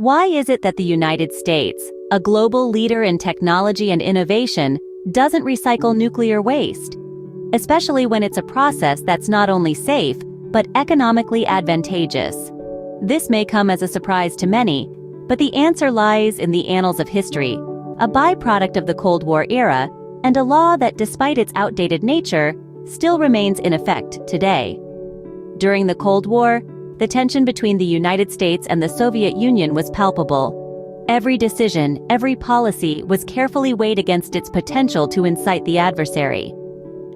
Why is it that the United States, a global leader in technology and innovation, doesn't recycle nuclear waste? Especially when it's a process that's not only safe, but economically advantageous. This may come as a surprise to many, but the answer lies in the annals of history, a byproduct of the Cold War era, and a law that, despite its outdated nature, still remains in effect today. During the Cold War, the tension between the United States and the Soviet Union was palpable. Every decision, every policy was carefully weighed against its potential to incite the adversary.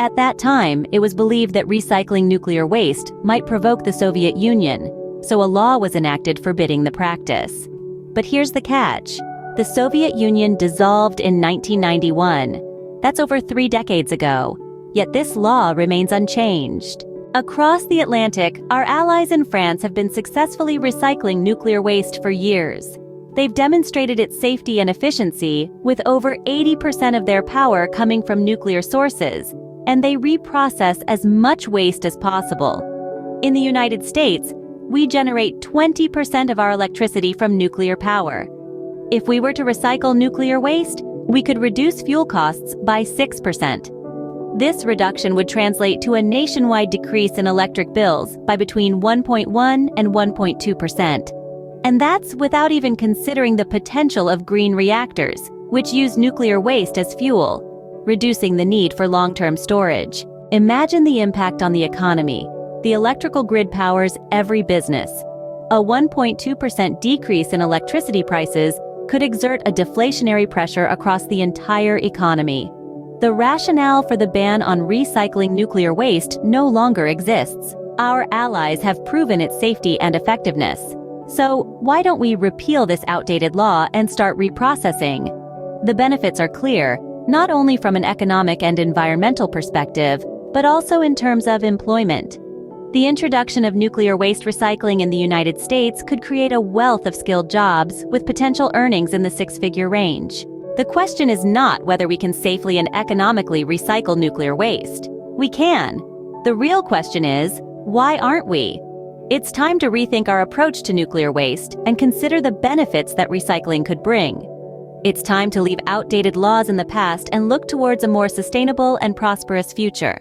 At that time, it was believed that recycling nuclear waste might provoke the Soviet Union, so a law was enacted forbidding the practice. But here's the catch. The Soviet Union dissolved in 1991. That's over 3 decades ago. Yet this law remains unchanged. Across the Atlantic, our allies in France have been successfully recycling nuclear waste for years. They've demonstrated its safety and efficiency, with over 80% of their power coming from nuclear sources, and they reprocess as much waste as possible. In the United States, we generate 20% of our electricity from nuclear power. If we were to recycle nuclear waste, we could reduce fuel costs by 6%. This reduction would translate to a nationwide decrease in electric bills by between 1.1 and 1.2%. And that's without even considering the potential of green reactors, which use nuclear waste as fuel, reducing the need for long-term storage. Imagine the impact on the economy. The electrical grid powers every business. A 1.2% decrease in electricity prices could exert a deflationary pressure across the entire economy. The rationale for the ban on recycling nuclear waste no longer exists. Our allies have proven its safety and effectiveness. So, why don't we repeal this outdated law and start reprocessing? The benefits are clear, not only from an economic and environmental perspective, but also in terms of employment. The introduction of nuclear waste recycling in the United States could create a wealth of skilled jobs with potential earnings in the 6-figure range. The question is not whether we can safely and economically recycle nuclear waste. We can. The real question is, why aren't we? It's time to rethink our approach to nuclear waste and consider the benefits that recycling could bring. It's time to leave outdated laws in the past and look towards a more sustainable and prosperous future.